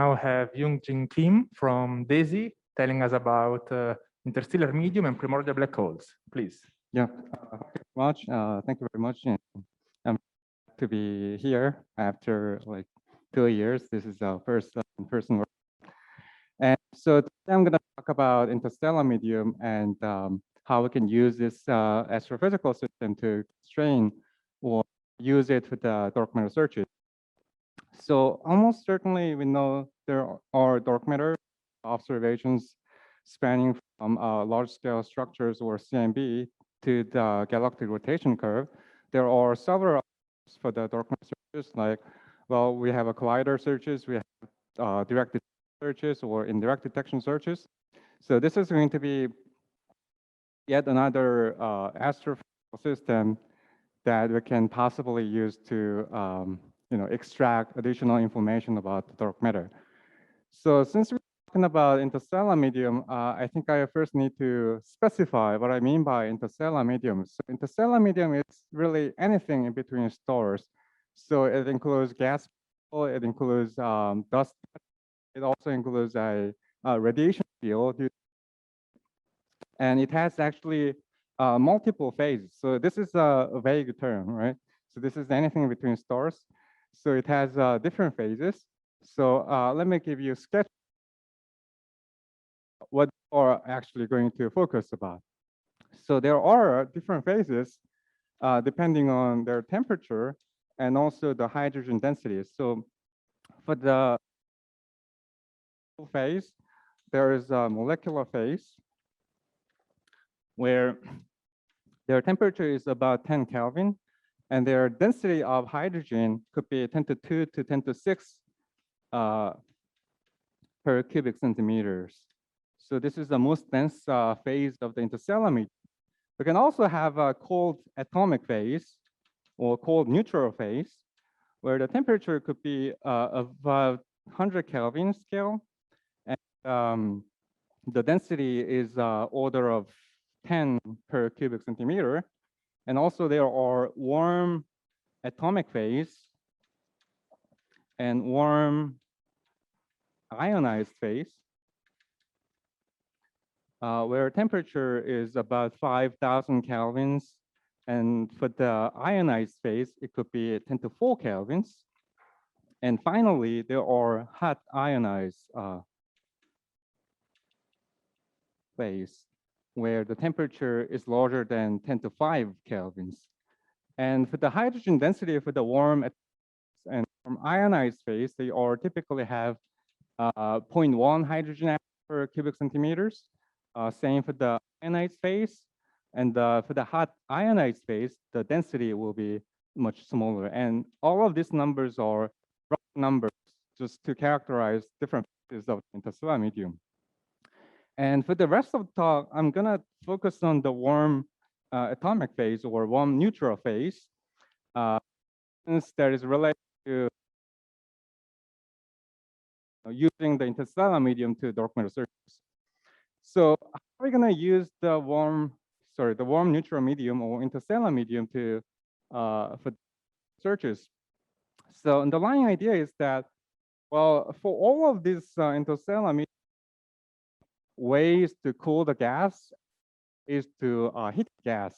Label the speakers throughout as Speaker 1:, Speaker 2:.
Speaker 1: now have Hyungjin Kim from Decay telling us about interstellar medium and primordial black holes. Please.
Speaker 2: Yeah, thank you very much. Thank you very much. And I'm to be here after like 2 years. This is our first in-person work. And so today I'm going to talk about interstellar medium and how we can use this astrophysical system to strain or use it with the dark matter searches. So almost certainly we know there are dark matter observations spanning from large-scale structures or CMB to the galactic rotation curve. There are several for the dark matter searches, like, well, we have a collider searches, we have direct searches or indirect detection searches. So this is going to be yet another astrophysical system that we can possibly use to extract additional information about the dark matter. So since we're talking about interstellar medium, I think I first need to specify what I mean by interstellar medium. So interstellar medium is really anything in between stars. So it includes gas, it includes dust, it also includes a radiation field, and it has actually multiple phases. So this is a vague term, right? So this is anything between stars. So it has different phases. So let me give you a sketch what are actually going to focus about. So there are different phases depending on their temperature and also the hydrogen density. So for the phase, there is a molecular phase where their temperature is about 10 Kelvin, and their density of hydrogen could be 10 to 2 to 10 to 6 per cubic centimeters. So this is the most dense phase of the interstellar medium. We can also have a cold atomic phase or cold neutral phase, where the temperature could be about 100 Kelvin scale, and the density is order of 10 per cubic centimeter. And also there are warm atomic phase and warm ionized phase, where temperature is about 5,000 Kelvins. And for the ionized phase, it could be 10 to 4 Kelvins. And finally, there are hot ionized phase, where the temperature is larger than 10 to 5 Kelvins. And for the hydrogen density for the warm and ionized phase, they are typically have 0.1 hydrogen atom per cubic centimeters. Same for the ionized phase. And for the hot ionized phase, the density will be much smaller. And all of these numbers are rough numbers just to characterize different phases of interstellar medium. And for the rest of the talk, I'm gonna focus on the warm atomic phase or warm neutral phase, since that is related to using the interstellar medium to dark matter searches. So how are we gonna use the warm neutral medium or interstellar medium to for searches? So the underlying idea is that, well, for all of these interstellar medium, ways to cool the gas is to heat gas.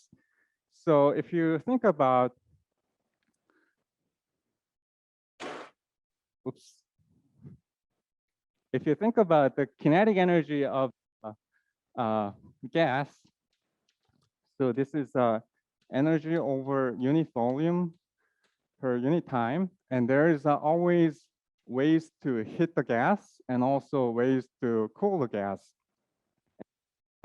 Speaker 2: So if you think about, if you think about the kinetic energy of gas, so this is energy over unit volume per unit time, and there is always ways to heat the gas and also ways to cool the gas.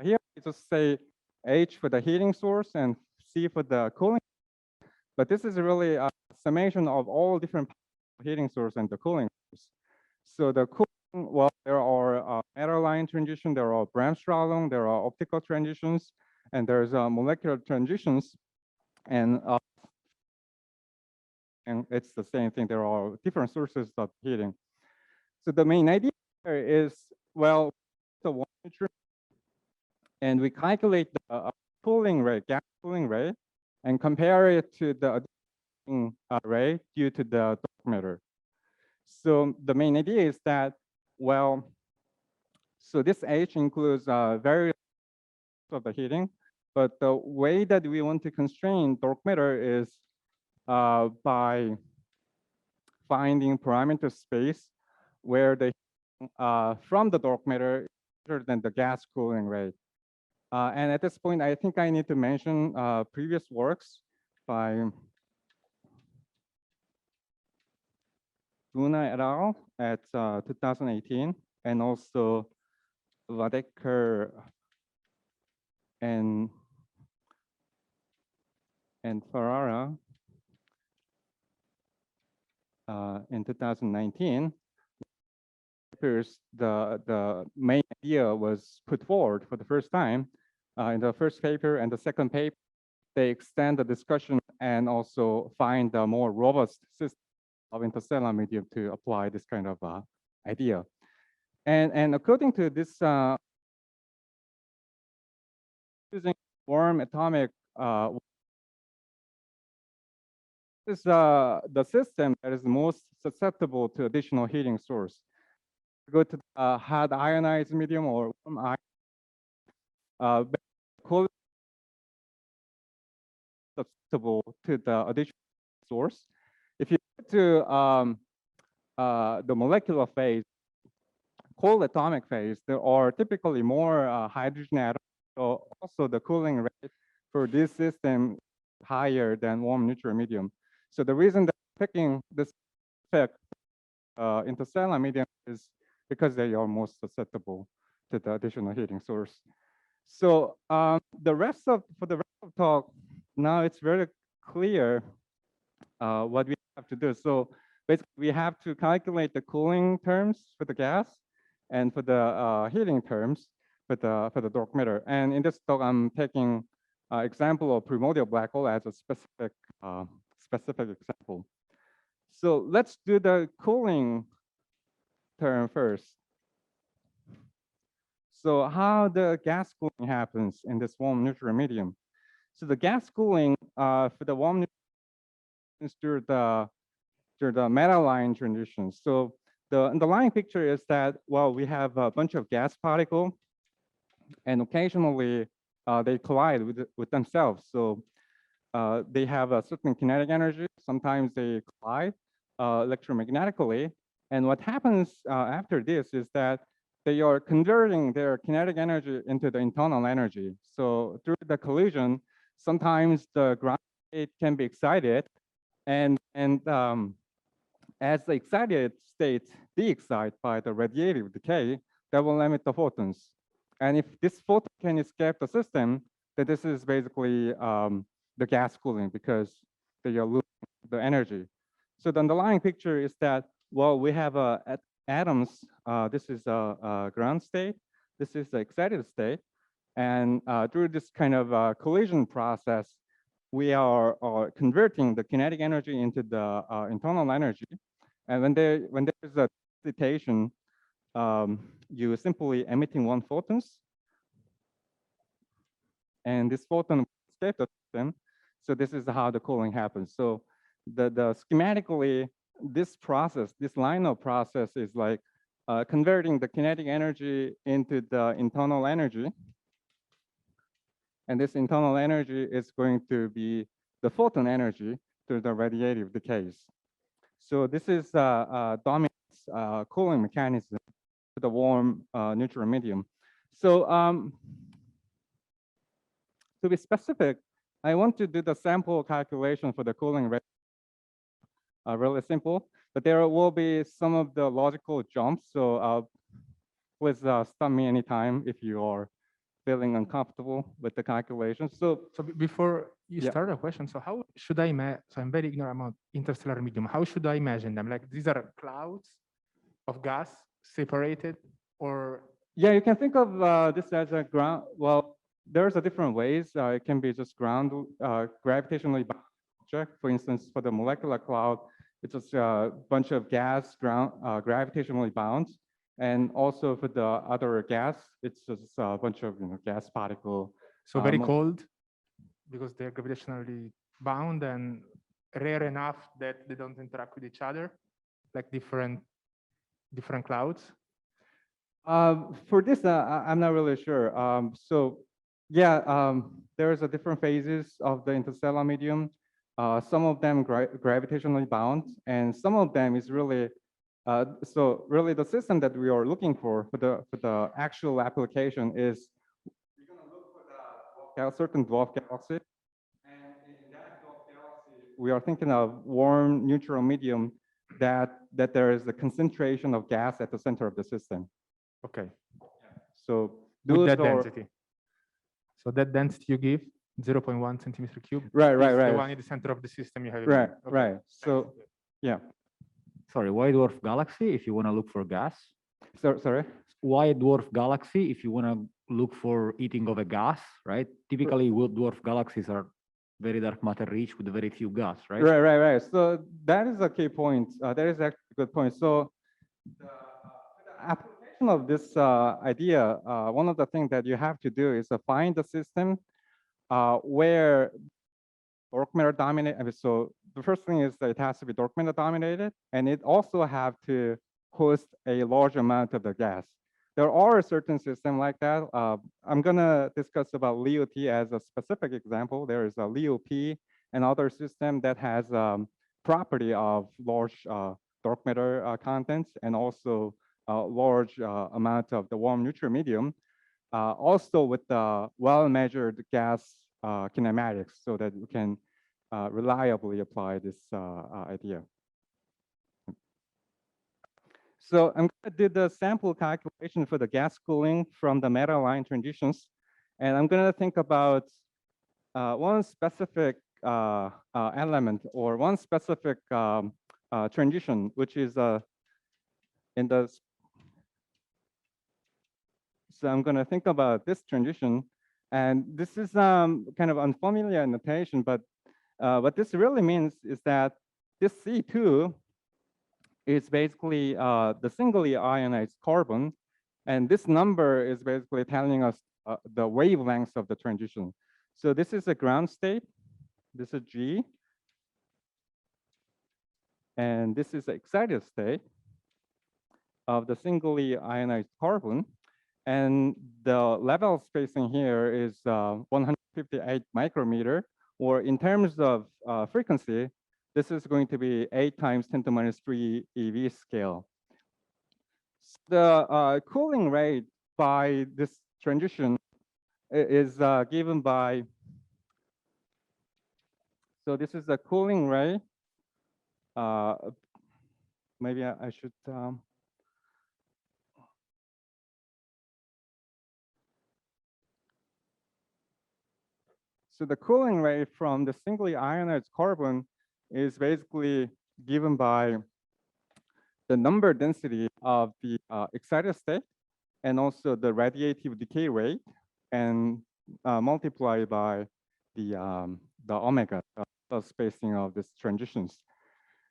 Speaker 2: Here, we just say H for the heating source and C for the cooling. But this is really a summation of all different heating source and the cooling source. So the cooling, well, there are matter line transition, there are Bremsstrahlung, there are optical transitions, and there's molecular transitions. And it's the same thing. There are different sources of heating. So the main idea here is, well, the one and we calculate the cooling rate, gas cooling rate, and compare it to the rate due to the dark matter. So the main idea is that well, so this H includes various of the heating, but the way that we want to constrain dark matter is by finding parameter space where the from the dark matter is greater than the gas cooling rate. And at this point, I think I need to mention previous works by Luna et al. At 2018, and also Vadeker and Ferrara in 2019. The main idea was put forward for the first time in the first paper and the second paper. They extend the discussion and also find a more robust system of interstellar medium to apply this kind of idea. And according to this, using warm atomic is the system that is most susceptible to additional heating source. Go to hot ionized medium or warm cold susceptible to the additional source. If you go to the molecular phase, cold atomic phase, there are typically more hydrogen atoms. So also the cooling rate for this system higher than warm neutral medium. So the reason that picking this effect interstellar medium is because they are most susceptible to the additional heating source. So for the rest of talk, now it's very clear what we have to do. So basically, we have to calculate the cooling terms for the gas and for the heating terms for the dark matter. And in this talk, I'm taking example of primordial black hole as a specific example. So let's do the cooling term first. So how the gas cooling happens in this warm neutral medium. So the gas cooling for the warm neutral through the metal line transition. So the underlying picture is that, well, we have a bunch of gas particles, and occasionally they collide with themselves. So they have a certain kinetic energy. Sometimes they collide electromagnetically. And what happens after this is that they are converting their kinetic energy into the internal energy. So through the collision, sometimes the ground state can be excited, and as the excited state de-excite by the radiative decay, that will emit the photons. And if this photon can escape the system, then this is basically the gas cooling because they are losing the energy. So the underlying picture is that, well, we have atoms. This is a ground state. This is the excited state. And through this kind of collision process, we are converting the kinetic energy into the internal energy. And when there is a excitation, you simply emitting one photons, and this photon escape the system. So this is how the cooling happens. So the schematically, this process, this line of process is like converting the kinetic energy into the internal energy. And this internal energy is going to be the photon energy through the radiative decays. So this is dominant cooling mechanism for the warm neutral medium. So to be specific, I want to do the sample calculation for the cooling rate. Really simple, but there will be some of the logical jumps. So please stop me anytime if you are feeling uncomfortable with the calculations. So
Speaker 1: before you start a question, so how should I imagine? So I'm very ignorant about interstellar medium. How should I imagine them? Like these are clouds of gas separated, or?
Speaker 2: Yeah, you can think of this as a ground. Well, there's a different ways. It can be just ground gravitationally bound object. For instance, for the molecular cloud, it's just a bunch of gas ground gravitationally bound. And also for the other gas, it's just a bunch of gas particle.
Speaker 1: So very cold because they're gravitationally bound and rare enough that they don't interact with each other, like different clouds.
Speaker 2: For this, I'm not really sure. So yeah, there's a different phases of the interstellar medium. Some of them gravitationally bound, and some of them is really, so really the system that we are looking for the actual application is we're gonna look for the certain dwarf galaxy, and in that dwarf galaxy, we are thinking of warm neutral medium that there is a concentration of gas at the center of the system.
Speaker 1: Okay.
Speaker 2: So
Speaker 1: With
Speaker 2: those
Speaker 1: that
Speaker 2: are
Speaker 1: density. So that density you give, 0.1 centimeter cube.
Speaker 2: right,
Speaker 1: is
Speaker 2: right.
Speaker 1: the one in the center of the system you have in
Speaker 2: Right,
Speaker 1: mind. Okay.
Speaker 2: right. So yeah.
Speaker 3: Sorry, white dwarf galaxy if you want to look for gas.
Speaker 2: So sorry.
Speaker 3: White dwarf galaxy if you want to look for eating of a gas, right? Typically, white dwarf galaxies are very dark matter rich with very few gas, right?
Speaker 2: Right. So that is a key point. That is actually a good point. So the application of this idea, one of the things that you have to do is to find the system where dark matter dominated. So the first thing is that it has to be dark matter dominated, and it also have to host a large amount of the gas. There are certain systems like that. I'm gonna discuss about LEO-T as a specific example. There is a LEO-P, another system that has property of large dark matter contents and also large amount of the warm neutral medium. Also with the well-measured gas kinematics so that we can reliably apply this idea. So I'm going to do the sample calculation for the gas cooling from the meta line transitions. And I'm going to think about one specific element or one specific transition, which is in the. So I'm going to think about this transition. And this is kind of unfamiliar notation, but what this really means is that this C2 is basically the singly ionized carbon. And this number is basically telling us the wavelengths of the transition. So this is a ground state. This is G. And this is the excited state of the singly ionized carbon. And the level spacing here is 158 micrometer, or in terms of frequency, this is going to be 8 times 10 to minus 3 EV scale. The cooling rate by this transition is given by, so this is the cooling rate. Maybe I should, so the cooling rate from the singly ionized carbon is basically given by the number density of the excited state and also the radiative decay rate and multiplied by the omega, the spacing of these transitions.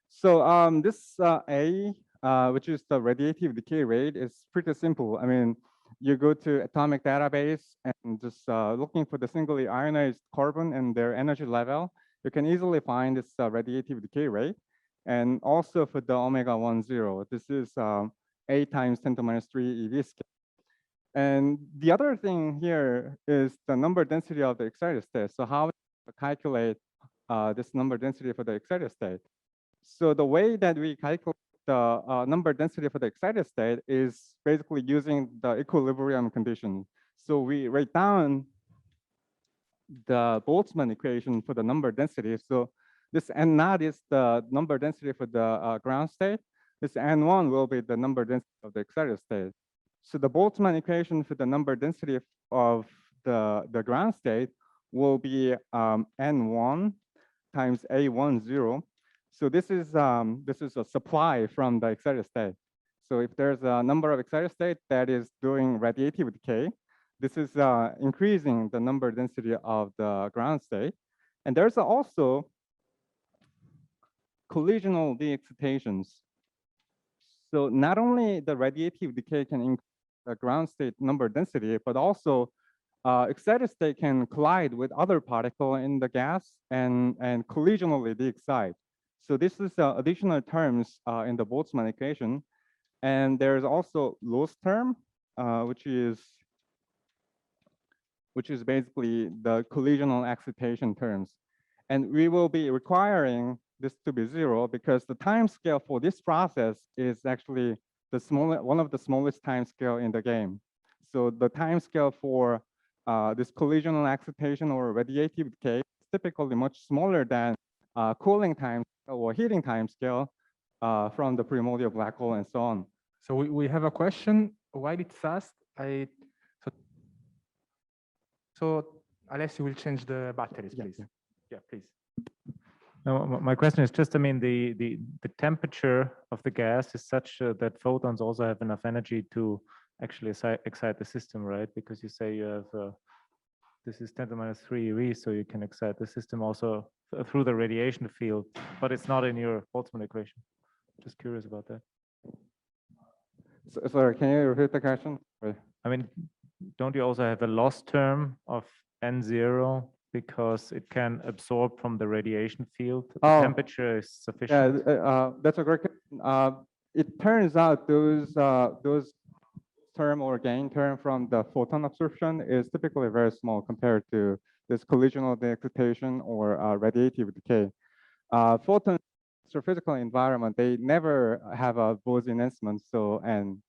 Speaker 2: So this A, which is the radiative decay rate, is pretty simple. I mean, you go to atomic database and just looking for the singly ionized carbon and their energy level, you can easily find this radiative decay rate. And also for the omega 10, this is 8 times 10 to minus 3 EV scale. And the other thing here is the number density of the excited state. So how to calculate this number density for the excited state? So the way that we calculate the number density for the excited state is basically using the equilibrium condition. So we write down the Boltzmann equation for the number density. So this N0 is the number density for the ground state. This N1 will be the number density of the excited state. So the Boltzmann equation for the number density of the ground state will be N1 times A10. So this is a supply from the excited state. So if there's a number of excited state that is doing radiative decay, this is increasing the number density of the ground state. And there's also collisional de-excitations. So not only the radiative decay can increase the ground state number density, but also excited state can collide with other particle in the gas and collisionally de-excite. So this is additional terms in the Boltzmann equation. And there's also loss term which is basically the collisional excitation terms. And we will be requiring this to be 0 because the time scale for this process is actually one of the smallest time scale in the game. So the time scale for this collisional excitation or radiative decay is typically much smaller than cooling time or heating time scale from the primordial black hole and so on.
Speaker 1: So we have a question. While it's asked, so Alessio will change the batteries, please. Yeah, please.
Speaker 4: No, my question is just, I mean, the temperature of the gas is such that photons also have enough energy to actually excite the system, right? Because you say you have this is 10 to minus 3 eV, so you can excite the system also through the radiation field, but it's not in your Boltzmann equation. Just curious about that.
Speaker 2: So, sorry, can you repeat the question?
Speaker 4: I mean, don't you also have a loss term of N0 because it can absorb from the radiation field? The temperature is sufficient.
Speaker 2: Yeah, that's a great question. It turns out those term or gain term from the photon absorption is typically very small compared to this collisional excitation or radiative decay. Photons in physical environment, they never have a Bose enhancement. So, and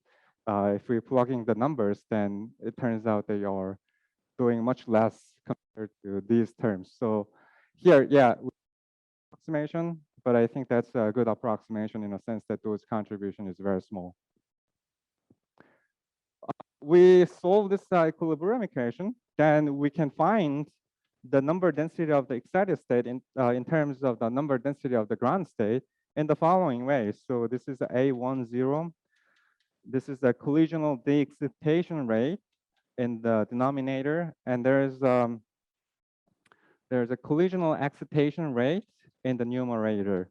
Speaker 2: if we plug in the numbers, then it turns out they are doing much less compared to these terms. So here, yeah, approximation, but I think that's a good approximation in a sense that those contribution is very small. We solve this equilibrium equation, then we can find the number density of the excited state in terms of the number density of the ground state in the following way. So this is A10. This is the collisional de-excitation rate in the denominator, and there's a collisional excitation rate in the numerator.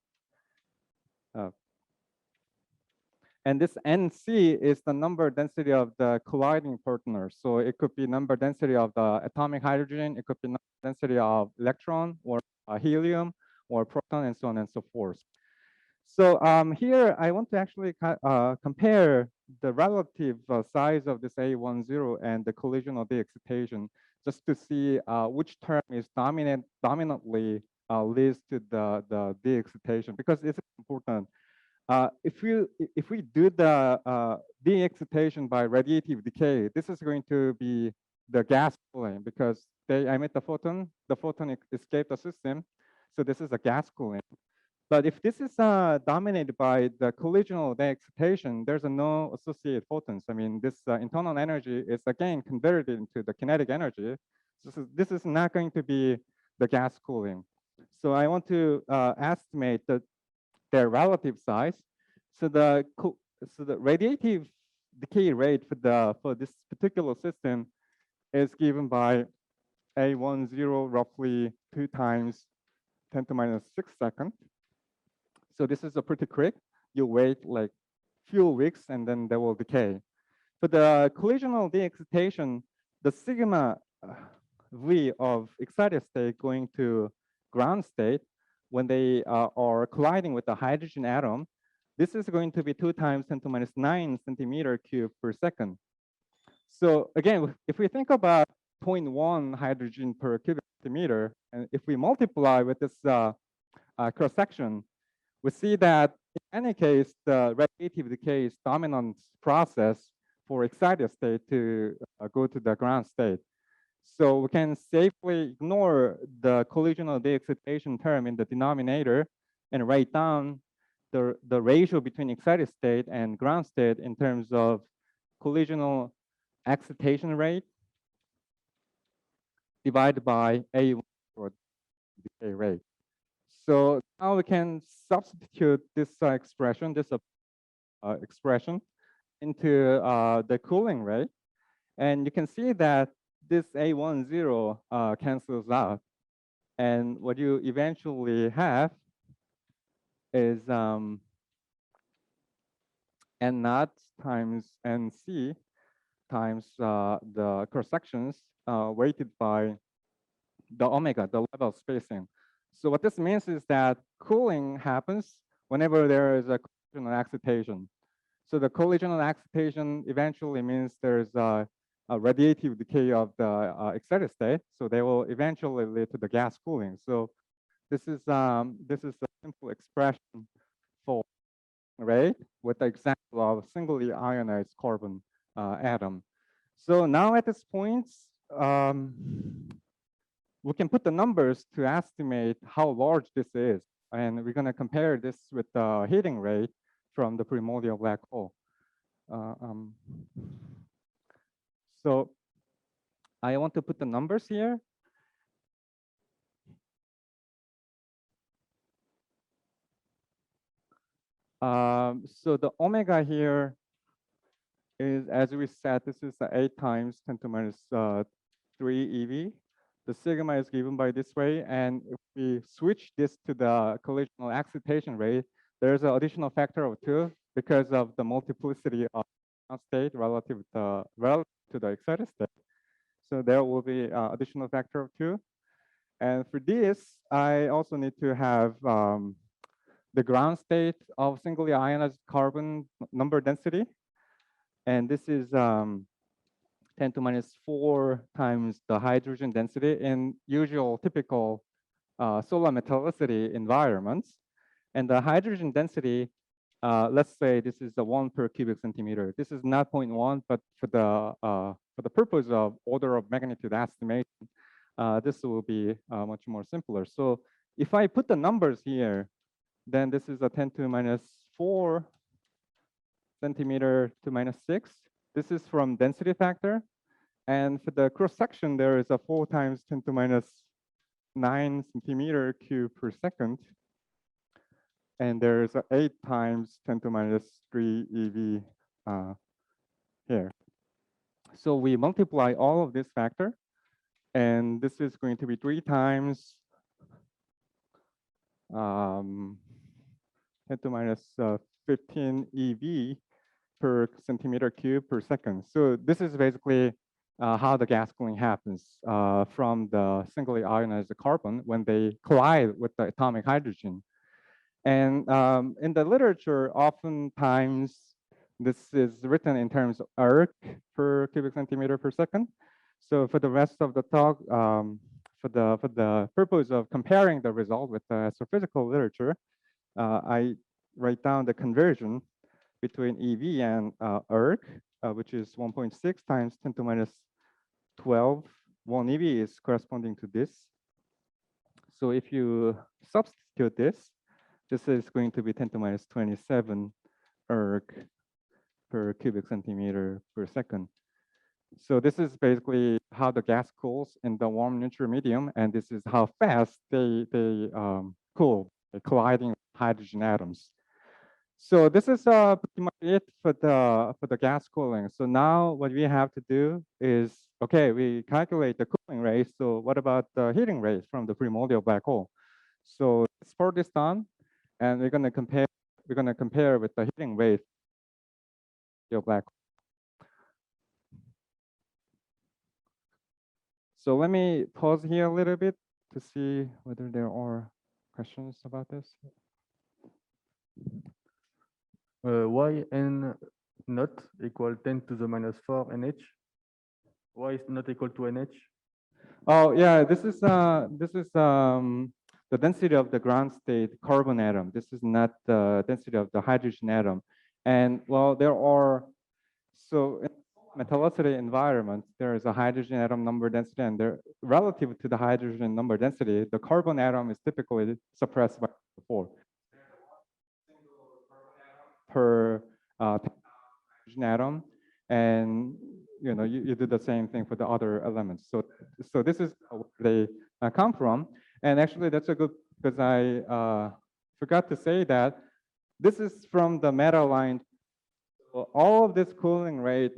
Speaker 2: And this NC is the number density of the colliding partner. So it could be number density of the atomic hydrogen, it could be number density of electron or helium or proton and so on and so forth. So here I want to actually compare the relative size of this A10 and the collisional de-excitation just to see which term is dominantly leads to the de-excitation, because it's important. If we do the de-excitation by radiative decay, this is going to be the gas cooling because they emit the photon escape the system. So this is a gas cooling. But if this is dominated by the collisional de-excitation, there's no associated photons. I mean, this internal energy is again converted into the kinetic energy. So this is not going to be the gas cooling. So I want to estimate their relative size. So the radiative decay rate for this particular system is given by A10 roughly 2 times 10 to minus 6 seconds. So this is a pretty quick. You wait like few weeks and then they will decay. For the collisional de-excitation, the sigma V of excited state going to ground state when they are colliding with the hydrogen atom, this is going to be 2 times 10 to minus 9 centimeter cube per second. So again, if we think about 0.1 hydrogen per cubic centimeter, and if we multiply with this cross section, we see that in any case, the radiative decay is dominant process for excited state to go to the ground state. So we can safely ignore the collisional de-excitation term in the denominator and write down the ratio between excited state and ground state in terms of collisional excitation rate divided by A1 or decay rate. So now we can substitute this expression, expression into the cooling rate. And you can see that this A10 cancels out. And what you eventually have is N naught times NC times the cross sections weighted by the omega, the level spacing. So what this means is that cooling happens whenever there is a collisional excitation. So the collisional excitation eventually means there's a radiative decay of the excited state. So they will eventually lead to the gas cooling. So this is a simple expression for rate with the example of singly ionized carbon atom. So now at this point, we can put the numbers to estimate how large this is. And we're going to compare this with the heating rate from the primordial black hole. So I want to put the numbers here. So the omega here is, as we said, this is 8 times 10 to minus 3 eV. The sigma is given by this way. And if we switch this to the collisional excitation rate, there's an additional factor of 2 because of the multiplicity of state relative to the excited state. So there will be additional factor of 2. And for this, I also need to have the ground state of singly ionized carbon number density. And this is 10 to minus 4 times the hydrogen density in usual typical solar metallicity environments. And the hydrogen density, let's say this is the 1 per cubic centimeter. This is not 0.1, but for the purpose of order of magnitude estimation, this will be much more simpler. So if I put the numbers here, then this is a 10 to minus 4 centimeter to minus 6. This is from density factor. And for the cross section, there is a 4 times 10 to minus 9 centimeter cube per second. And there's 8 times 10 to minus 3 EV here. So we multiply all of this factor. And this is going to be 3 times 10 to minus 15 EV per centimeter cube per second. So this is basically how the gas cooling happens from the singly ionized carbon when they collide with the atomic hydrogen. And in the literature, oftentimes this is written in terms of erg per cubic centimeter per second. So for the rest of the talk, for the purpose of comparing the result with the astrophysical literature, I write down the conversion between EV and erg, which is 1.6 times 10 to minus 12. 1 EV is corresponding to this. So if you substitute this is going to be 10 to minus 27 erg per cubic centimeter per second. So this is basically how the gas cools in the warm neutral medium, and this is how fast they cool, colliding with hydrogen atoms. So this is pretty much it for the gas cooling. So now what we have to do is, okay, we calculate the cooling rate. So what about the heating rate from the primordial black hole? So let's pour this down, and we're going to compare with the heating rate of the black hole. So let me pause here a little bit to see whether there are questions about this.
Speaker 5: Why n not equal 10 to the minus 4 nh? Why is not equal to nh?
Speaker 2: Oh yeah, this is the density of the ground state carbon atom. This is not the density of the hydrogen atom. And well, there are, so in metallicity environment, there is a hydrogen atom number density, and there, relative to the hydrogen number density, the carbon atom is typically suppressed by 4 per hydrogen atom, and you do the same thing for the other elements. So this is where they come from, and actually that's a good, because I forgot to say that this is from the meta line. So all of this cooling rate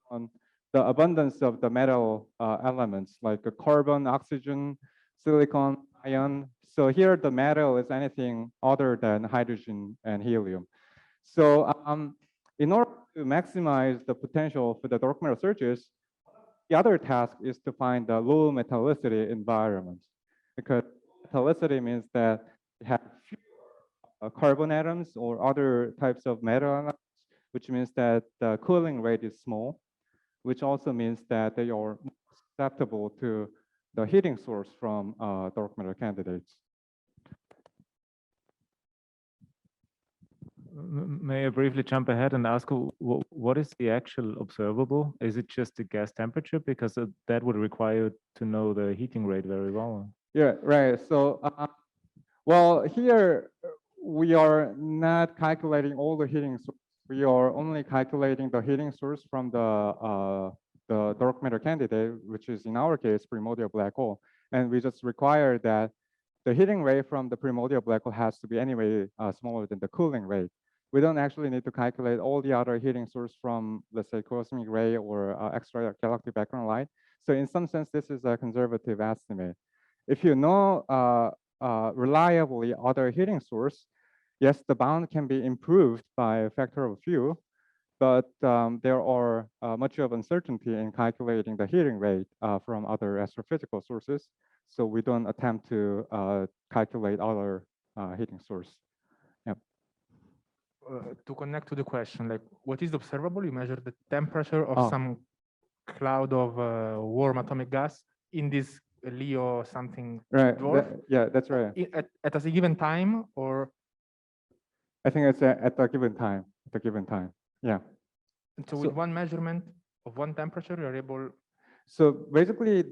Speaker 2: on the abundance of the metal elements like carbon, oxygen, silicon, iron. So here the metal is anything other than hydrogen and helium. So in order to maximize the potential for the dark matter searches, the other task is to find the low metallicity environment, because metallicity means that you have fewer carbon atoms or other types of metal elements which means that the cooling rate is small, which also means that they are susceptible to the heating source from dark matter candidates.
Speaker 4: May I briefly jump ahead and ask what is the actual observable? Is it just the gas temperature? Because that would require you to know the heating rate very well.
Speaker 2: Yeah, right. So, well, here we are not calculating all the heating source. We are only calculating the heating source from the dark matter candidate, which is in our case primordial black hole, and we just require that the heating rate from the primordial black hole has to be anyway smaller than the cooling rate. We don't actually need to calculate all the other heating source from, let's say, cosmic ray or extra galactic background light. So in some sense, this is a conservative estimate. If you know reliably other heating source, yes, the bound can be improved by a factor of a few, but there are much of uncertainty in calculating the heating rate from other astrophysical sources. So we don't attempt to calculate other heating source. Yep.
Speaker 1: To connect to the question, like what is observable? You measure the temperature of
Speaker 2: Oh.
Speaker 1: some cloud of warm atomic gas in this Leo something
Speaker 2: Right.
Speaker 1: dwarf
Speaker 2: Yeah, that's right.
Speaker 1: at a given time, or
Speaker 2: I think it's at a given time. At a given time. Yeah.
Speaker 1: so with one measurement of one temperature, you're able.
Speaker 2: So basically,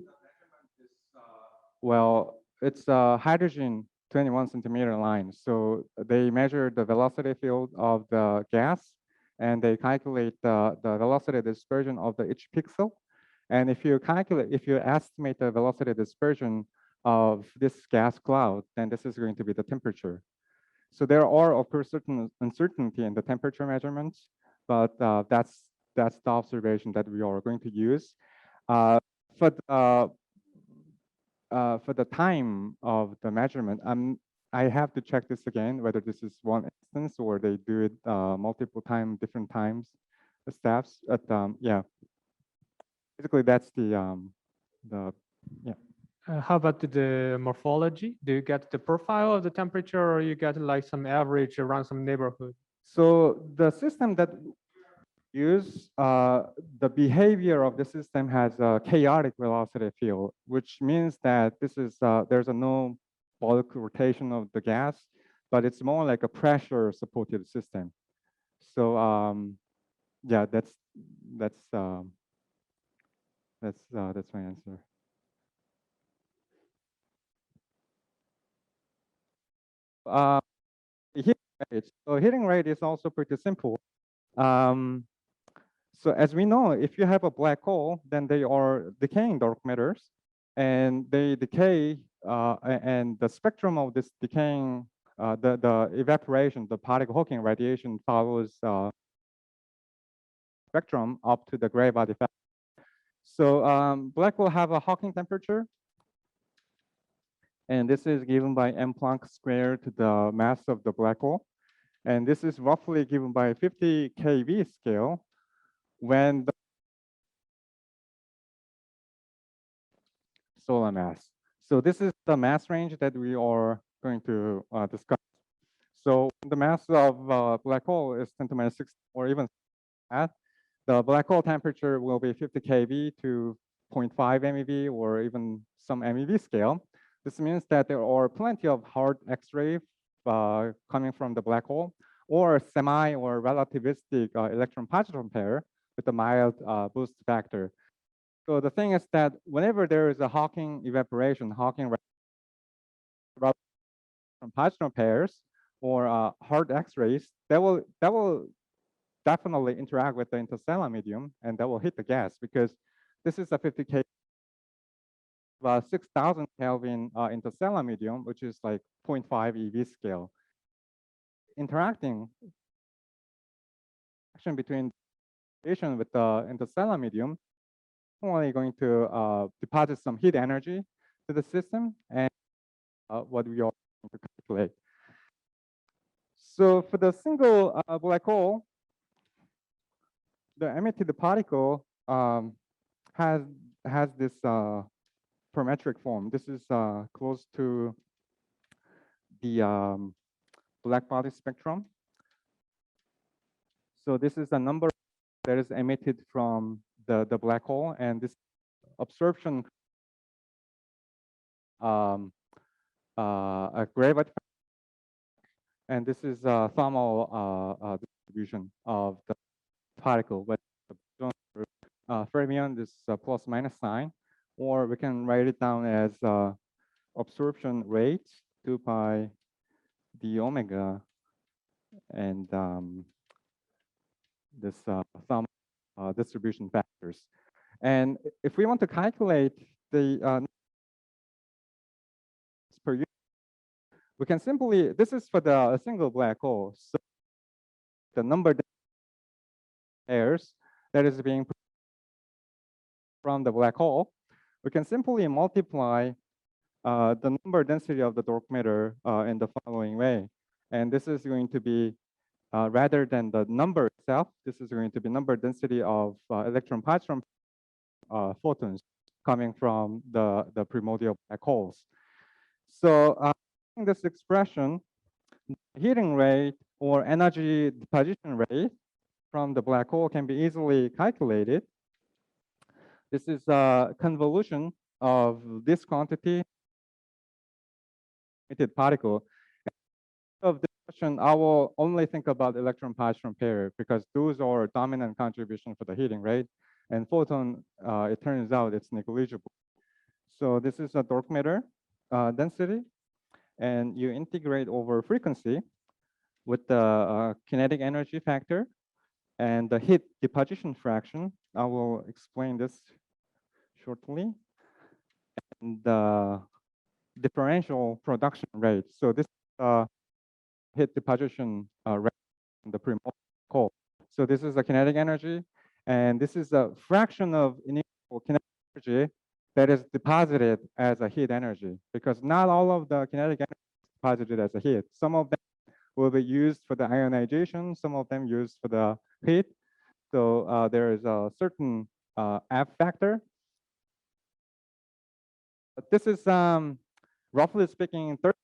Speaker 2: well, it's a hydrogen 21 centimeter line. So they measure the velocity field of the gas, and they calculate the velocity dispersion of each pixel. And if you estimate the velocity dispersion of this gas cloud, then this is going to be the temperature. So there are, of course, certain uncertainty in the temperature measurements, but that's the observation that we are going to use. For the time of the measurement, I have to check this again, whether this is one instance or they do it multiple times, different times, the steps. But yeah, basically that's yeah.
Speaker 6: How about the morphology? Do you get the profile of the temperature, or you get like some average around some neighborhood?
Speaker 2: So the system that use, the behavior of the system has a chaotic velocity field, which means that this is there's no bulk rotation of the gas, but it's more like a pressure supported system. So yeah, that's my answer. Heating rate. So heating rate is also pretty simple. So as we know, if you have a black hole, then they are decaying dark matters, and they decay, and the spectrum of this decaying, the evaporation, the particle Hawking radiation follows spectrum up to the gray body factor. So black hole have a Hawking temperature, and this is given by m Planck squared to the mass of the black hole, and this is roughly given by 50 keV scale. When the solar mass. So this is the mass range that we are going to discuss. So the mass of black hole is 10 to minus 6, or even at the black hole temperature will be 50 keV to 0.5 MeV, or even some MeV scale. This means that there are plenty of hard X-ray coming from the black hole, or semi or relativistic electron-positron pair with a mild boost factor. So the thing is that whenever there is a Hawking evaporation, Hawking positron pairs or hard X-rays, that will definitely interact with the interstellar medium, and that will hit the gas, because this is a 50 K 6,000 Kelvin interstellar medium, which is like 0.5 EV scale. Interacting action between with the interstellar medium, only going to deposit some heat energy to the system, and what we are going to calculate. So for the single black hole, the emitted particle has this parametric form. This is close to the black body spectrum. So this is a number that is emitted from the black hole, and this absorption a gravity, and this is a thermal distribution of the particle. But fermion, this plus minus sign, or we can write it down as absorption rate 2 pi d omega, and this thermal distribution factors. And if we want to calculate the per unit, we can simply, this is for the single black hole. So the number of pairs that is being from the black hole, we can simply multiply the number density of the dark matter in the following way. And this is going to be, rather than the number itself, this is going to be number density of electron positron photons coming from the primordial black holes. So this expression, heating rate or energy deposition rate from the black hole can be easily calculated. This is a convolution of this quantity emitted particle. Of this question, I will only think about electron positron pair because those are dominant contribution for the heating rate, and photon, it turns out it's negligible. So this is a dark matter density, and you integrate over frequency with the kinetic energy factor and the heat deposition fraction. I will explain this shortly. And the differential production rate. So this heat deposition rate in the primordial coal. So this is the kinetic energy, and this is a fraction of initial kinetic energy that is deposited as a heat energy, because not all of the kinetic energy is deposited as a heat. Some of them will be used for the ionization, some of them used for the heat. So there is a certain F factor. But this is roughly speaking 30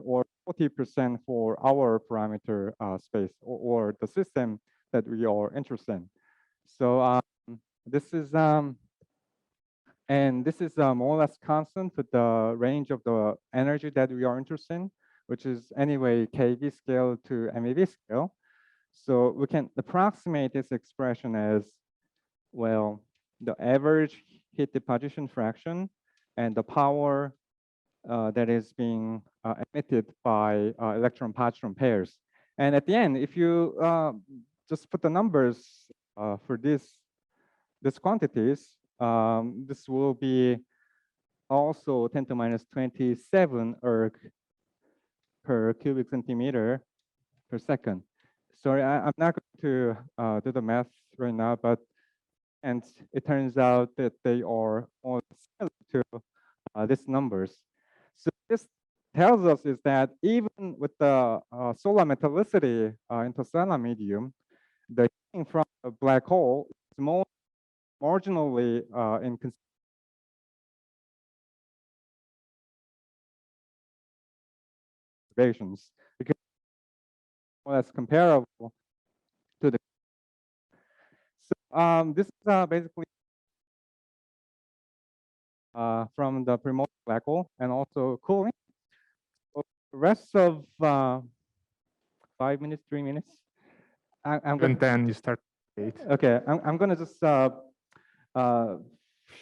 Speaker 2: or 40% for our parameter space or the system that we are interested in. So this is and this is more or less constant with the range of the energy that we are interested in, which is anyway KV scale to MeV scale. So we can approximate this expression as, well, the average heat deposition fraction and the power that is being emitted by electron positron pairs. And at the end, if you just put the numbers for these quantities, this will be also 10 to minus 27 erg per cubic centimeter per second. Sorry, I'm not going to do the math right now, but and it turns out that they are all similar to these numbers. So this tells us is that even with the solar metallicity interstellar medium, the heating from a black hole is more marginally in considerations because more or less comparable to the. So this is basically from the primordial black hole and also cooling. So the rest of 5 minutes, 3 minutes. I'm going
Speaker 1: 10, you start 8.
Speaker 2: Okay, I'm going to just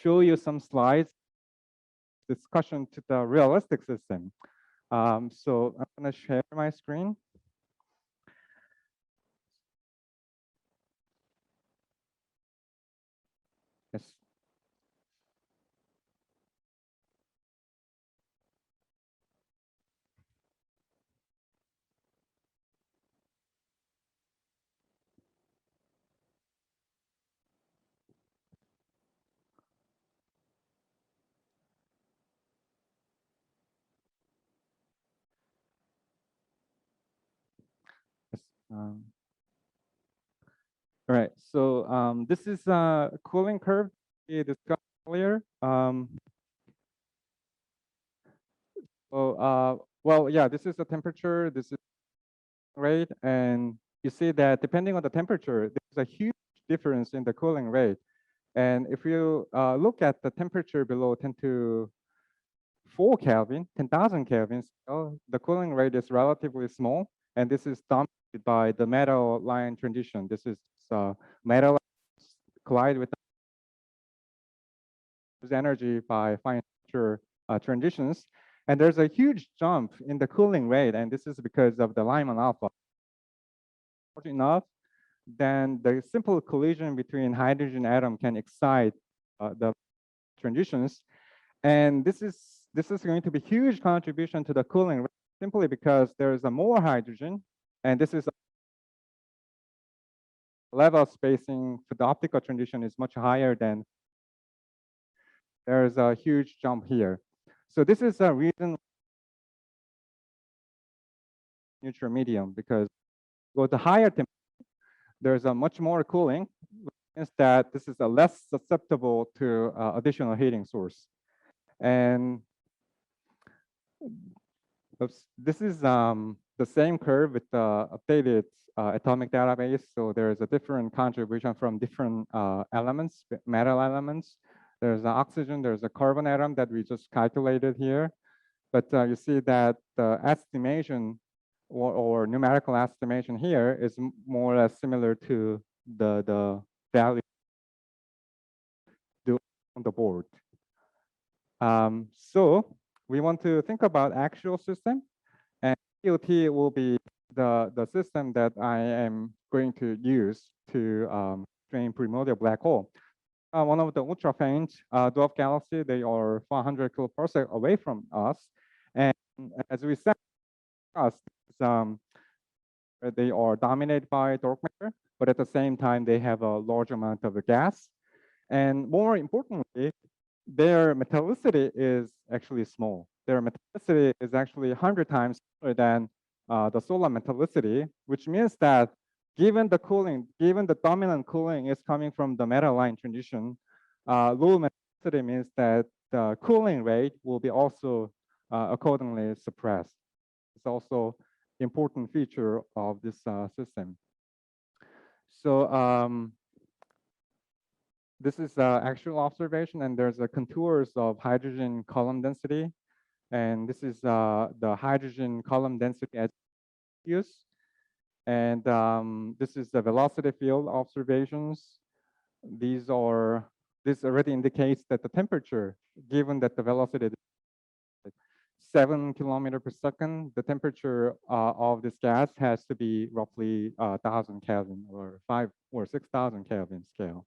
Speaker 2: show you some slides discussion to the realistic system. So I'm going to share my screen. Yes. Yes. All right, so this is a cooling curve we discussed earlier. Well, yeah, this is the temperature, this is rate, and you see that depending on the temperature, there's a huge difference in the cooling rate. And if you look at the temperature below 10 to 4 Kelvin, 10,000 kelvins, the cooling rate is relatively small. And this is dominated by the metal line transition. This is metal collide with energy by fine temperature transitions. And there's a huge jump in the cooling rate. And this is because of the Lyman alpha. Enough, then the simple collision between hydrogen atom can excite the transitions. And this is going to be huge contribution to the cooling rate, simply because there is a more hydrogen, and this is level of spacing for the optical transition is much higher than there is a huge jump here. So this is a reason neutral medium, because go to higher temperature, there's a much more cooling, which means that this is a less susceptible to additional heating source. And this is the same curve with the updated atomic database. So there's a different contribution from different elements, metal elements. There's an oxygen, there's a carbon atom that we just calculated here. But you see that the estimation or numerical estimation here is more or less similar to the value on the board. So we want to think about actual system, and DOT will be the system that I am going to use to train primordial black hole. One of the ultra faint dwarf galaxy, they are 400 kiloparsec away from us, and as we said, they are dominated by dark matter, but at the same time they have a large amount of gas, and more importantly, their metallicity is actually small. Their metallicity is actually 100 times smaller than the solar metallicity, which means that given the cooling, given the dominant cooling is coming from the metal line transition, low metallicity means that the cooling rate will be also accordingly suppressed. It's also important feature of this system. So this is actual observation, and there's a contours of hydrogen column density, and this is the hydrogen column density at use, and this is the velocity field observations. This already indicates that the temperature, given that the velocity is 7 kilometers per second, the temperature of this gas has to be roughly 1,000 Kelvin or 5 or 6,000 Kelvin scale.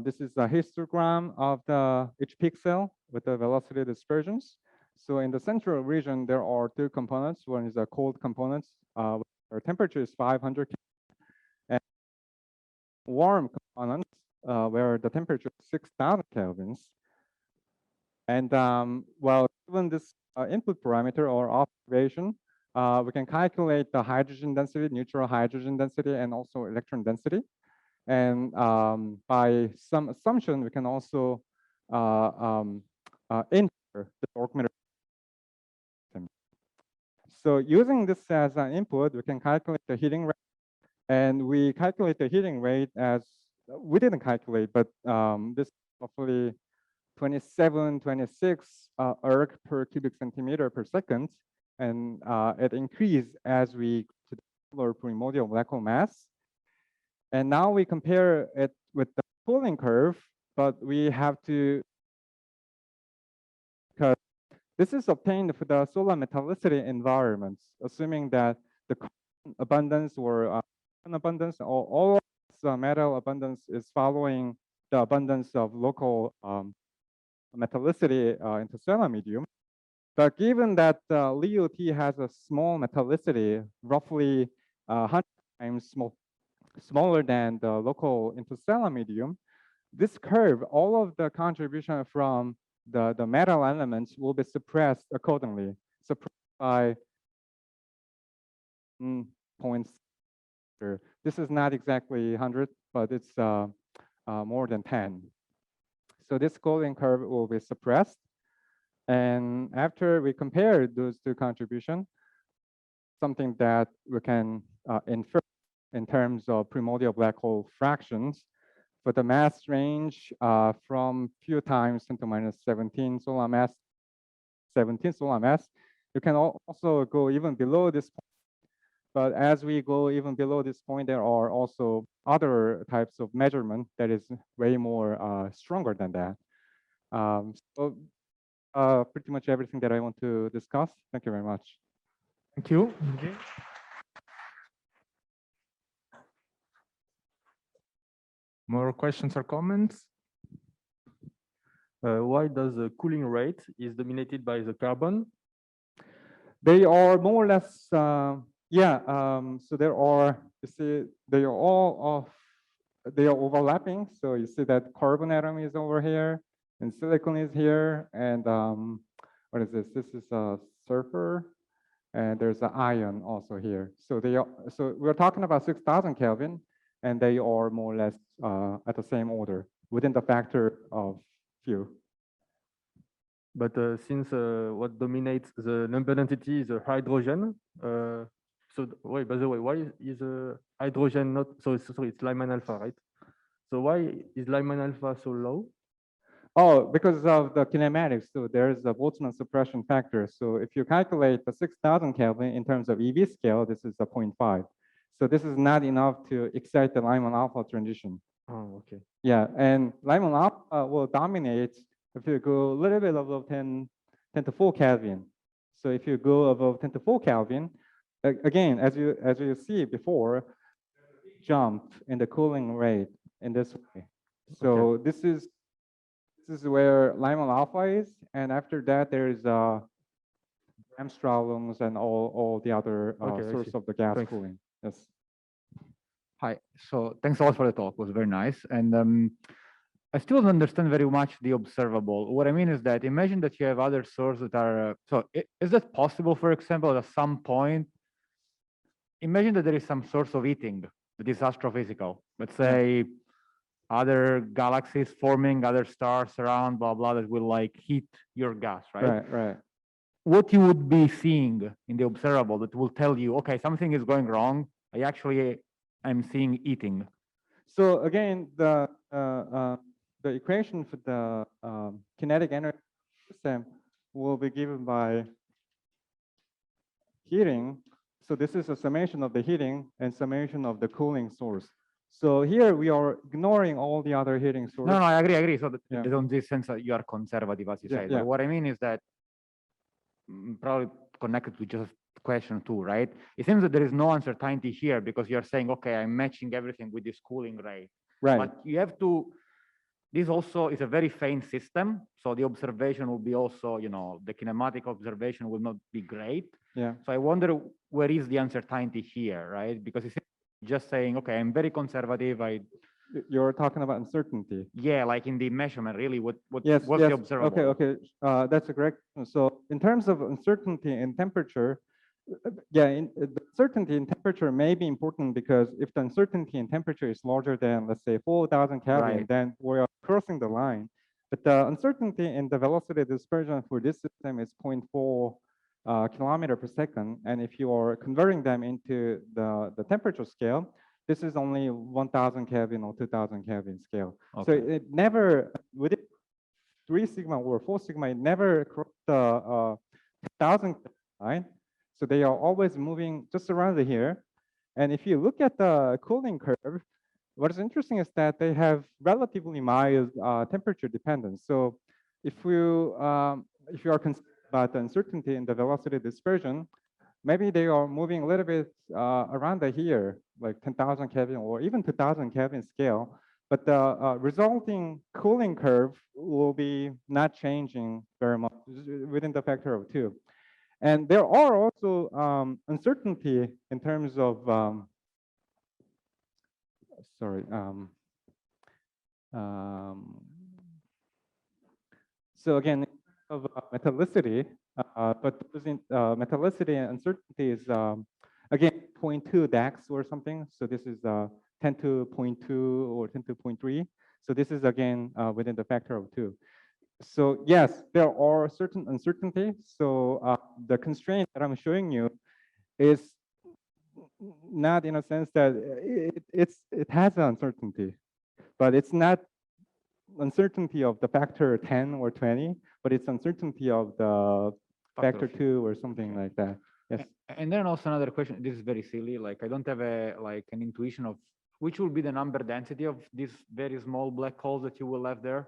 Speaker 2: This is a histogram of each pixel with the velocity dispersions. So in the central region, there are two components. One is a cold component, where temperature is 500 Kelvin, and warm component, where the temperature is 6,000 kelvins. And well, given this input parameter or observation, we can calculate the hydrogen density, neutral hydrogen density, and also electron density. And by some assumption, we can also enter the dark matter. So using this as an input, we can calculate the heating rate. And we calculate the heating rate as, we didn't calculate, but this is roughly 27, 26 erg per cubic centimeter per second. And it increased as we to the solar primordial black hole mass. And now we compare it with the cooling curve, but we have to, because this is obtained for the solar metallicity environments, assuming that the abundance or abundance or all metal abundance is following the abundance of local metallicity interstellar medium. But given that LEOT has a small metallicity, roughly 100 times smaller than the local interstellar medium, this curve, all of the contribution from the metal elements will be suppressed accordingly, suppressed by points. This is not exactly 100, but it's more than 10. So this cooling curve will be suppressed. And after we compare those two contributions, something that we can infer in terms of primordial black hole fractions for the mass range from few times 10 to minus 17 solar mass, 17 solar mass. You can also go even below this point. But as we go even below this point, there are also other types of measurement that is way more stronger than that. So pretty much everything that I want to discuss. Thank you very much.
Speaker 1: Thank you. More questions or comments?
Speaker 5: Why does the cooling rate is dominated by the carbon?
Speaker 2: They are more or less, so there are, you see, they are all they are overlapping. So you see that carbon atom is over here and silicon is here. And what is this? This is a sulfur and there's an ion also here. So they are, so we're talking about 6,000 Kelvin and they are more or less at the same order within the factor of few.
Speaker 5: But since what dominates the number density is the hydrogen, wait, by the way, why is hydrogen not, so sorry, it's Lyman alpha, right? So why is Lyman alpha so low?
Speaker 2: Oh, because of the kinematics. So there's a Boltzmann suppression factor. So if you calculate the 6,000 Kelvin in terms of EV scale, this is a 0.5. So this is not enough to excite the Lyman alpha transition.
Speaker 5: Oh, okay.
Speaker 2: Yeah, and Lyman alpha will dominate if you go a little bit above 10 to 4 Kelvin. So if you go above 10 to 4 Kelvin, again, as you see before, jump in the cooling rate in this way. So
Speaker 5: Okay.
Speaker 2: this is where Lyman alpha is, and after that there is Bremsstrahlungs and all the other
Speaker 5: Okay, I
Speaker 2: source
Speaker 5: see.
Speaker 2: of the gas
Speaker 5: Thanks.
Speaker 2: cooling. Yes.
Speaker 3: Hi. So thanks a lot for the talk. It was very nice. And I still don't understand very much the observable. What I mean is that imagine that you have other sources that are, is that possible, for example, at some point, imagine that there is some source of heating that is astrophysical. Let's say other galaxies forming, other stars around, blah, blah, that will like heat your gas, right?
Speaker 2: Right.
Speaker 3: What you would be seeing in the observable that will tell you, okay, something is going wrong. I'm seeing heating.
Speaker 2: So again, the equation for the kinetic energy system will be given by heating. So this is a summation of the heating and summation of the cooling source. So here we are ignoring all the other heating sources.
Speaker 3: No, I agree. So that,
Speaker 2: Yeah.
Speaker 3: in this sense, you are conservative, as you
Speaker 2: Yeah,
Speaker 3: say.
Speaker 2: yeah.
Speaker 3: But what I mean is that probably connected to just question 2, right? It seems that there is no uncertainty here because you're saying, okay, I'm matching everything with this cooling rate.
Speaker 2: Right.
Speaker 3: But you have to, this also is a very faint system. So the observation will be also, the kinematic observation will not be great.
Speaker 2: Yeah.
Speaker 3: So I wonder where is the uncertainty here, right? Because it's just saying, okay, I'm very conservative.
Speaker 2: You're talking about uncertainty.
Speaker 3: Yeah, like in the measurement, really, what's
Speaker 2: Yes.
Speaker 3: the observable?
Speaker 2: Okay. That's a correct. So in terms of uncertainty in temperature, the uncertainty in temperature may be important because if the uncertainty in temperature is larger than, let's say, 4,000 Kelvin,
Speaker 3: Right.
Speaker 2: then we are crossing the line. But the uncertainty in the velocity dispersion for this system is 0.4 kilometer per second. And if you are converting them into the temperature scale, this is only 1,000 Kelvin or 2,000 Kelvin scale.
Speaker 3: Okay.
Speaker 2: So it never, within 3 sigma or 4 sigma, it never crossed the 1,000 line. So they are always moving just around here. And if you look at the cooling curve, what is interesting is that they have relatively mild temperature dependence. So if you are concerned about the uncertainty in the velocity dispersion, maybe they are moving a little bit around here, like 10,000 Kelvin or even 2,000 Kelvin scale. But the resulting cooling curve will be not changing very much within the factor of 2. And there are also uncertainty in terms of, so again, of metallicity, but metallicity and uncertainty is, again, 0.2 DAX or something. So this is 10 to 0.2 or 10 to 0.3. So this is, again, within the factor of 2. So yes, there are certain uncertainties. So the constraint that I'm showing you is not in a sense that it has uncertainty, but it's not uncertainty of the factor 10 or 20, but it's uncertainty of the factor 2 or something like that. Yes.
Speaker 3: And then also another question. This is very silly. Like I don't have an intuition of which will be the number density of these very small black holes that you will have there.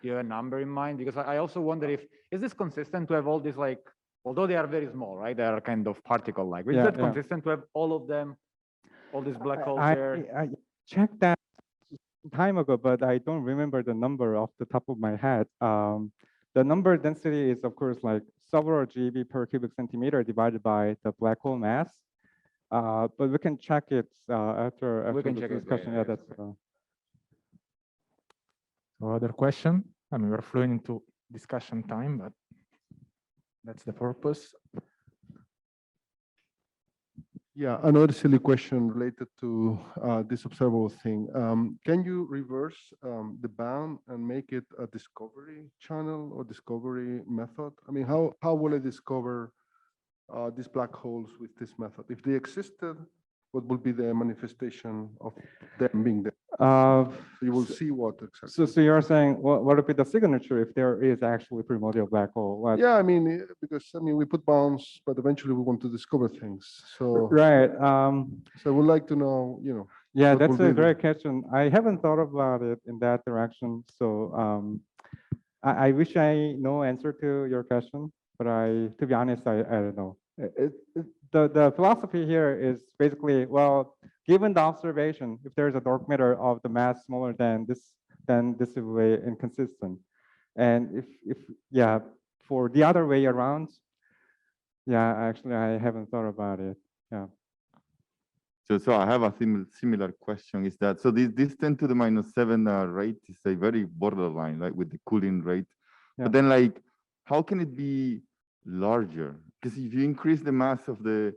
Speaker 3: Do you have a number in mind? Because I also wonder if is this consistent to have all these like, although they are very small, right? They are kind of particle-like. Is that consistent to have all of them, all these black holes there?
Speaker 2: I checked that time ago, but I don't remember the number off the top of my head. The number density is, of course, like several GeV per cubic centimeter divided by the black hole mass. But we can check it after
Speaker 3: We can
Speaker 2: the
Speaker 3: check it
Speaker 2: discussion.
Speaker 3: later,
Speaker 2: Yeah,
Speaker 3: yes,
Speaker 2: that's.
Speaker 1: So other question? I mean, we're flowing into discussion time, but that's the purpose.
Speaker 7: Yeah, another silly question related to this observable thing. Can you reverse the band and make it a discovery channel or discovery method? I mean, how will I discover these black holes with this method? If they existed, what will be the manifestation of them being there? You will see what exactly.
Speaker 2: So you're saying what would be the signature if there is actually primordial black hole? What?
Speaker 7: Yeah, I mean, because I mean, we put bounds, but eventually we want to discover things. So
Speaker 2: Right.
Speaker 7: so I would like to know, you know.
Speaker 2: Yeah,
Speaker 7: what
Speaker 2: that's
Speaker 7: will
Speaker 2: a
Speaker 7: be the-
Speaker 2: great question. I haven't thought about it in that direction. So I wish I know answer to your question, but to be honest, I don't know. The philosophy here is basically, well, given the observation, if there's a dark matter of the mass smaller than this is way inconsistent. And if yeah, for the other way around, yeah, actually I haven't thought about it. Yeah.
Speaker 8: So I have a similar question. Is that so? This 10 to the -7 rate is a very borderline, like with the cooling rate.
Speaker 2: Yeah.
Speaker 8: But then, like, how can it be larger? Because if you increase the mass of the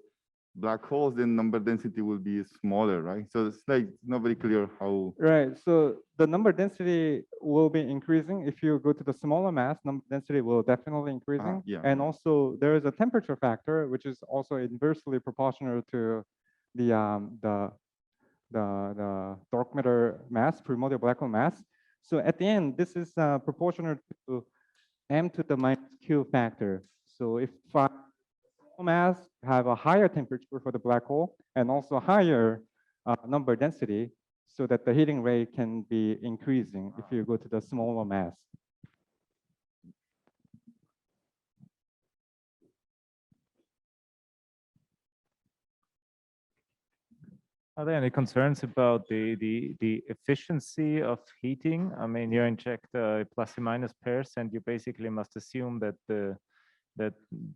Speaker 8: black holes, then number density will be smaller, right? So it's like not very clear how.
Speaker 2: Right. So the number density will be increasing. If you go to the smaller mass, number density will definitely increasing.
Speaker 8: Yeah.
Speaker 2: And also there is a temperature factor, which is also inversely proportional to the dark matter mass, primordial black hole mass. So at the end, this is proportional to m to the -q factor. So if mass have a higher temperature for the black hole and also higher number density, so that the heating rate can be increasing if you go to the smaller mass.
Speaker 4: Are there any concerns about the efficiency of heating? I mean, you inject plus and minus pairs, and you basically must assume that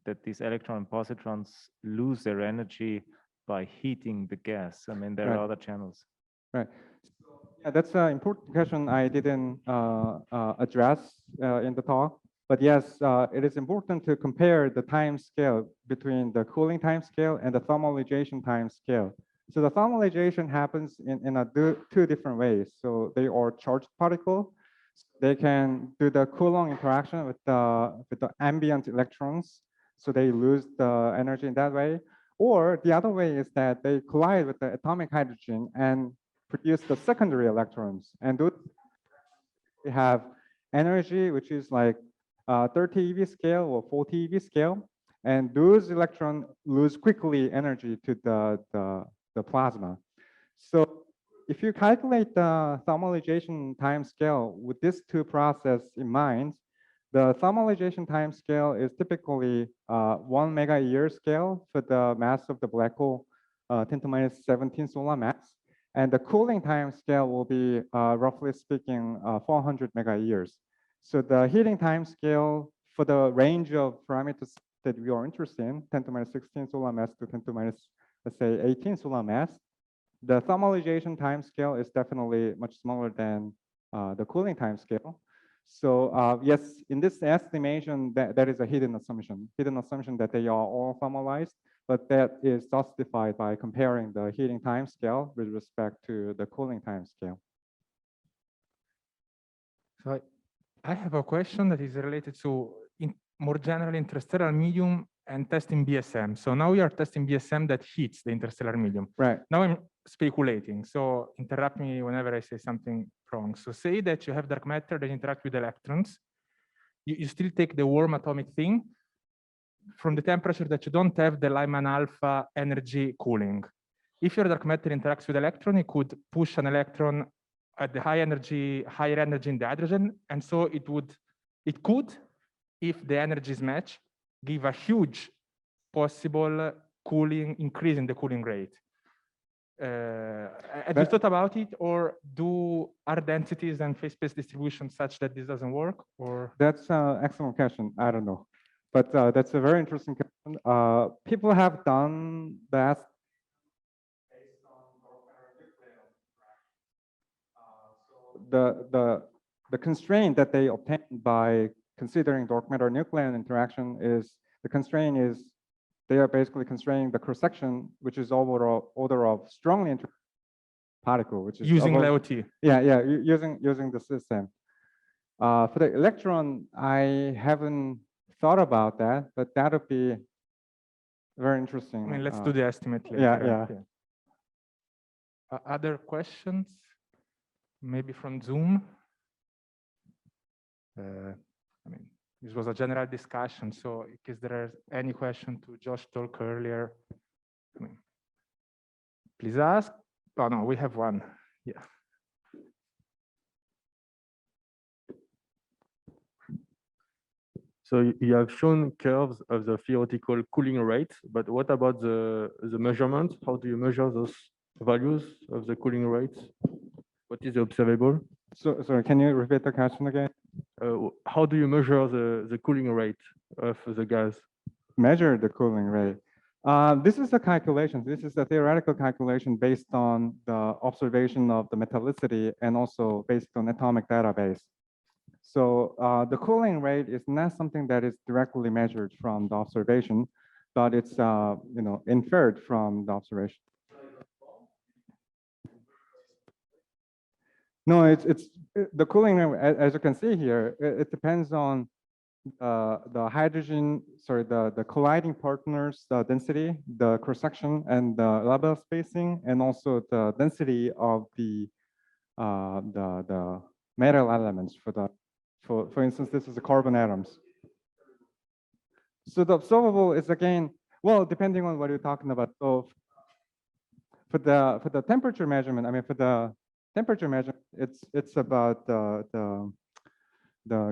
Speaker 4: that these electron and positrons lose their energy by heating the gas. I mean, there are other channels.
Speaker 2: Right. Yeah, that's an important question I didn't address in the talk. But yes, it is important to compare the time scale between the cooling time scale and the thermalization time scale. So the thermalization happens in two different ways. So they are charged particles. They can do the Coulomb interaction with the ambient electrons. So they lose the energy in that way. Or the other way is that they collide with the atomic hydrogen and produce the secondary electrons. And those we have energy, which is like 30 eV scale or 40 eV scale. And those electrons lose quickly energy to the plasma. So if you calculate the thermalization time scale with these two processes in mind, the thermalization time scale is typically 1 mega-year scale for the mass of the black hole, 10 to minus 17 solar mass. And the cooling time scale will be, roughly speaking, 400 mega-years. So the heating time scale for the range of parameters that we are interested in, 10 to minus 16 solar mass to 10 to minus, let's say, 18 solar mass, the thermalization time scale is definitely much smaller than the cooling time scale. So yes, in this estimation, that is a hidden assumption that they are all thermalized, but that is justified by comparing the heating time scale with respect to the cooling time scale.
Speaker 1: So I have a question that is related to more general interstellar medium and testing BSM. So now we are testing BSM that heats the interstellar medium.
Speaker 2: Right.
Speaker 1: Now I'm speculating, so interrupt me whenever I say something wrong. So say that you have dark matter that interact with electrons. You still take the warm atomic thing from the temperature that you don't have the Lyman alpha energy cooling. If your dark matter interacts with electron, it could push an electron at the higher energy in the hydrogen, and so it could, if the energies match, give a huge possible cooling, increase in the cooling rate. Have you thought about it, or are densities and phase space distribution such that this doesn't work? Or
Speaker 2: That's an excellent question. I don't know, but that's a very interesting question. People have done that. The constraint that they obtain by considering dark matter nucleon interaction is they are basically constraining the cross section, which is order of strongly interacting particle, which is
Speaker 1: using LEOT.
Speaker 2: Yeah, using the system. For the electron, I haven't thought about that, but that would be very interesting.
Speaker 1: I mean, let's do the estimate later.
Speaker 2: Yeah.
Speaker 1: Other questions? Maybe from Zoom? I mean, this was a general discussion, so in case there is any question to Josh talk earlier, I mean, please ask. Oh no, we have one. Yeah.
Speaker 5: So you have shown curves of the theoretical cooling rate, but what about the measurement? How do you measure those values of the cooling rate? What is observable?
Speaker 2: So sorry, can you repeat the question again?
Speaker 5: How do you measure the cooling rate of the gas?
Speaker 2: Measure the cooling rate. This is a calculation. This is a theoretical calculation based on the observation of the metallicity and also based on atomic database. So the cooling rate is not something that is directly measured from the observation, but it's inferred from the observation. No, it's the cooling rate, as you can see here. It depends on the hydrogen, the colliding partners, the density, the cross section, and the level spacing, and also the density of the metal elements for instance, this is the carbon atoms. So the observable is again, well, depending on what you're talking about. So for the temperature measurement, I mean, for the temperature measurement, it's about the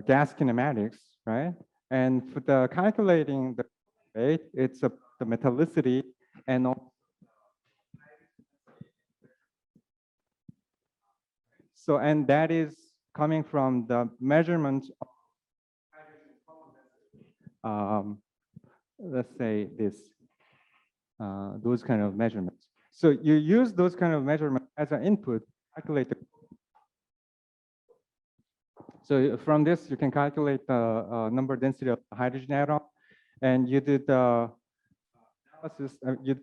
Speaker 2: gas kinematics, right? And for the calculating the rate, it's the metallicity and all. So, and that is coming from the measurement of, let's say this, those kind of measurements. So you use those kind of measurements as an input, calculate the. So from this, you can calculate the number density of the hydrogen atom, and you did analysis, you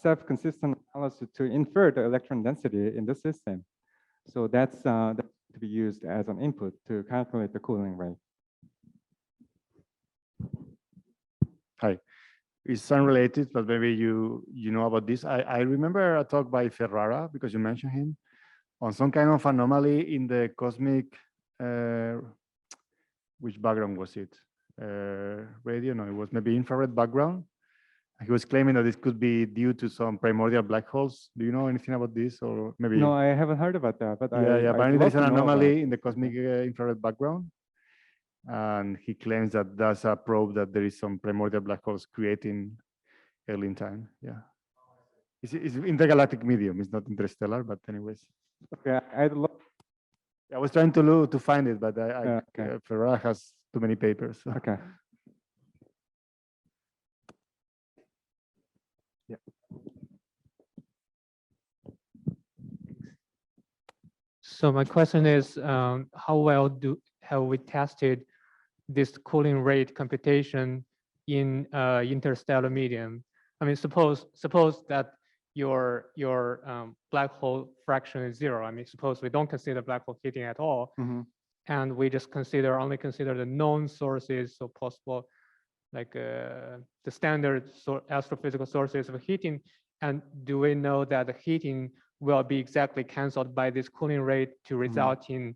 Speaker 2: self-consistent analysis to infer the electron density in the system. So that's to be used as an input to calculate the cooling rate.
Speaker 9: Hi, it's unrelated, but maybe you know about this. I remember a talk by Ferrara, because you mentioned him, on some kind of anomaly in the cosmic, which background was it? Radio? No, it was maybe infrared background. He was claiming that this could be due to some primordial black holes. Do you know anything about this, or maybe?
Speaker 2: No, I haven't heard about that. But
Speaker 9: yeah, apparently there's an anomaly in the cosmic infrared background, and he claims that that's a probe that there is some primordial black holes creating early in time. Yeah, it's intergalactic medium. It's not interstellar, but anyways.
Speaker 2: Okay,
Speaker 9: I was trying to find it, but Ferrara has too many papers. So.
Speaker 2: Okay.
Speaker 1: Yeah.
Speaker 6: So my question is, how well have we tested this cooling rate computation in interstellar medium? I mean, suppose that your black hole fraction is 0. I mean, suppose we don't consider black hole heating at all, and we just only consider the known sources of possible like the standard astrophysical sources of heating? And do we know that the heating will be exactly canceled by this cooling rate to result in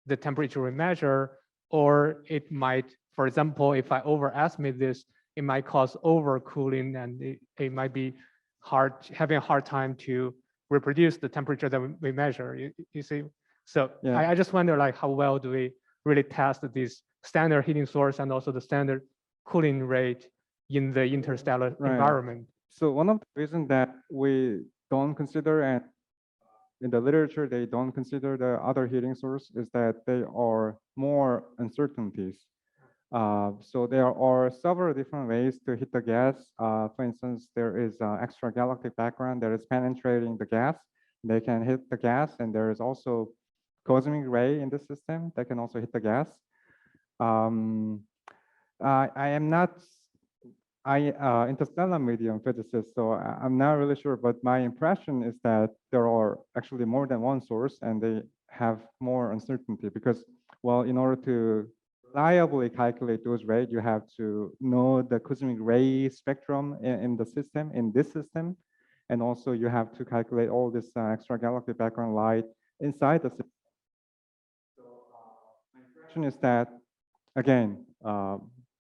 Speaker 6: the temperature we measure? Or it might, for example, if I overestimate this, it might cause overcooling, and it might be having a hard time to reproduce the temperature that we measure. You see, so
Speaker 2: Yeah.
Speaker 6: I just wonder, like, how well do we really test this standard heating source and also the standard cooling rate in the interstellar environment?
Speaker 2: So one of the reasons that we don't consider, and in the literature they don't consider the other heating source, is that there are more uncertainties. So there are several different ways to heat the gas. For instance, there is extragalactic background that is penetrating the gas. They can hit the gas, and there is also cosmic ray in the system that can also hit the gas. I am not interstellar medium physicist, so I'm not really sure, but my impression is that there are actually more than one source, and they have more uncertainty because, well, in order to reliably calculate those rays, you have to know the cosmic ray spectrum in the system, in this system, and also you have to calculate all this extragalactic background light inside the system. So my impression is that, again,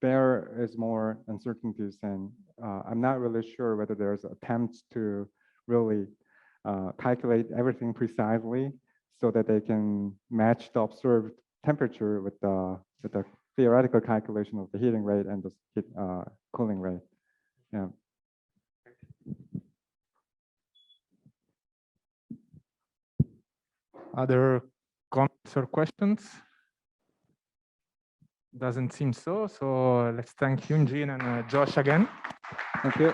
Speaker 2: there is more uncertainties, and I'm not really sure whether there's attempts to really calculate everything precisely so that they can match the observed temperature with the theoretical calculation of the heating rate and the cooling rate. Yeah.
Speaker 1: Other comments or questions? Doesn't seem so. So let's thank Hyungjin and Josh again.
Speaker 2: Thank you.